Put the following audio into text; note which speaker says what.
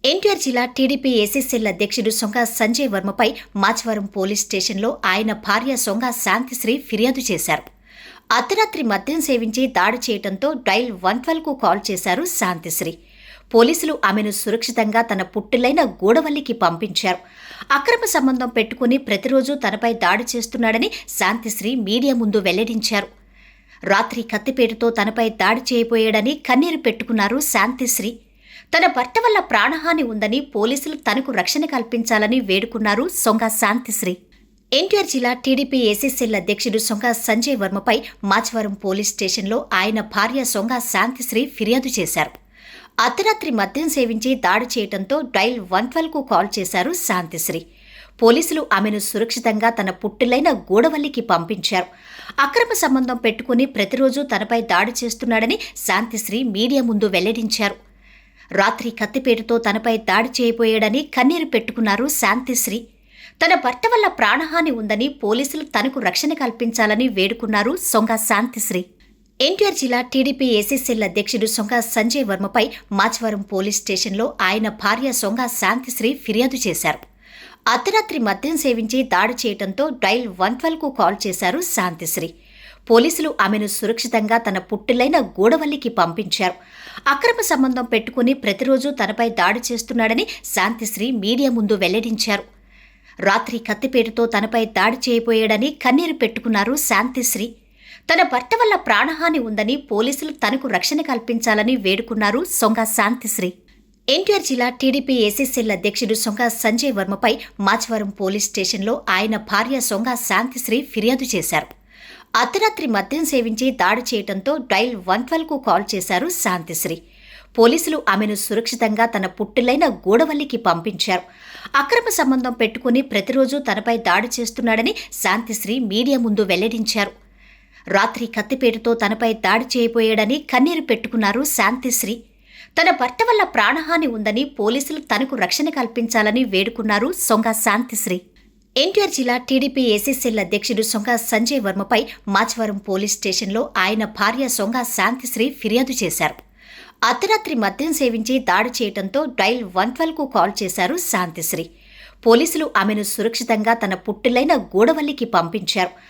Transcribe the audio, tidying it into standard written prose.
Speaker 1: ఎన్టీఆర్ జిల్లా TDP ACCL అధ్యక్షుడు సొంగ Sanjay వర్మపై Machavaram police స్టేషన్లో ఆయన భార్య సొంగ శాంతిశ్రీ ఫిర్యాదు చేశారు. అర్ధరాత్రి మద్యం సేవించి దాడి చేయడంతో డైల్ 112కు కాల్ చేశారు శాంతిశ్రీ. పోలీసులు ఆమెను సురక్షితంగా తన పుట్టిలైన గూడవల్లికి పంపించారు. అక్రమ సంబంధం పెట్టుకుని ప్రతిరోజు తనపై దాడి చేస్తున్నాడని శాంతిశ్రీ మీడియా ముందు వెల్లడించారు. రాత్రి కత్తిపేటతో తనపై దాడి చేయబోయాడని కన్నీరు పెట్టుకున్నారు శాంతిశ్రీ. తన భర్త వల్ల ప్రాణహాని ఉందని పోలీసులు తనకు రక్షణ కల్పించాలని వేడుకున్నారు సొంగ శాంతిశ్రీ. ఎన్టీఆర్ జిల్లా టీడీపీ ఏసీసీఎల్ అధ్యక్షుడు సొంగ సంజయ్ వర్మపై మాచవరం పోలీస్ స్టేషన్లో ఆయన భార్య సొంగ శాంతిశ్రీ ఫిర్యాదు చేశారు. అర్ధరాత్రి మద్యం సేవించి దాడి చేయడంతో డైల్ 112కు కాల్ చేశారు శాంతిశ్రీ. పోలీసులు ఆమెను సురక్షితంగా తన పుట్టిలైన గూడవల్లికి పంపించారు. అక్రమ సంబంధం పెట్టుకుని ప్రతిరోజు తనపై దాడి చేస్తున్నాడని శాంతిశ్రీ మీడియా ముందు వెల్లడించారు. రాత్రి కత్తిపేటతో తనపై దాడి చేయబోయాడని కన్నీరు పెట్టుకున్నారు శాంతిశ్రీ. తన భర్త వల్ల ప్రాణహాని ఉందని పోలీసులు తనకు రక్షణ కల్పించాలని వేడుకున్నారు సొంగ శాంతిశ్రీ. ఎన్టీఆర్ జిల్లా టీడీపీ ఏసీసీఎల్ అధ్యక్షుడు సొంగ సంజయ్ వర్మపై మాచవరం పోలీస్ స్టేషన్లో ఆయన భార్య సొంగ శాంతిశ్రీ ఫిర్యాదు చేశారు. అర్ధరాత్రి మద్యం సేవించి దాడి చేయడంతో డైల్ 112కు కాల్ చేశారు శాంతిశ్రీ. పోలీసులు ఆమెను సురక్షితంగా తన పుట్టిలైన గూడవల్లికి పంపించారు. అక్రమ సంబంధం పెట్టుకుని ప్రతిరోజు తనపై దాడి చేస్తున్నాడని శాంతిశ్రీ మీడియా ముందు వెల్లడించారు. రాత్రి కత్తిపేటతో తనపై దాడి చేయబోయాడని కన్నీరు పెట్టుకున్నారు శాంతిశ్రీ. తన భర్త వల్ల ప్రాణహాని ఉందని పోలీసులు తనకు రక్షణ కల్పించాలని వేడుకున్నారు సొంగ శాంతిశ్రీ. ఎన్టీఆర్ జిల్లా టీడీపీ ఏసీసీఎల్ అధ్యక్షుడు సొంగ సంజయ్ వర్మపై మాచవరం పోలీస్ స్టేషన్లో ఆయన భార్య సొంగ శాంతిశ్రీ ఫిర్యాదు చేశారు. అర్ధరాత్రి మద్యం సేవించి దాడి చేయడంతో డైల్ 112కు కాల్ చేశారు శాంతిశ్రీ. పోలీసులు ఆమెను సురక్షితంగా తన పుట్టిలైన గూడవల్లికి పంపించారు. అక్రమ సంబంధం పెట్టుకుని ప్రతిరోజు తనపై దాడి చేస్తున్నాడని శాంతిశ్రీ మీడియా ముందు వెల్లడించారు. రాత్రి కత్తిపేటతో తనపై దాడి చేయబోయాడని కన్నీరు పెట్టుకున్నారు శాంతిశ్రీ. తన భర్త వల్ల ప్రాణహాని ఉందని పోలీసులు తనకు రక్షణ కల్పించాలని వేడుకున్నారు సొంగ శాంతిశ్రీ. ఎన్టీఆర్ జిల్లా టీడీపీ ఏసీసీఎల్ అధ్యక్షుడు సొంగ సంజయ్ వర్మపై మాచవరం పోలీస్ స్టేషన్లో ఆయన భార్య సొంగ శాంతిశ్రీ ఫిర్యాదు చేశారు. అర్ధరాత్రి మద్యం సేవించి దాడి చేయడంతో డైల్ 112కు కాల్ చేశారు శాంతిశ్రీ. పోలీసులు ఆమెను సురక్షితంగా తన పుట్టిలైన గూడవల్లికి పంపించారు.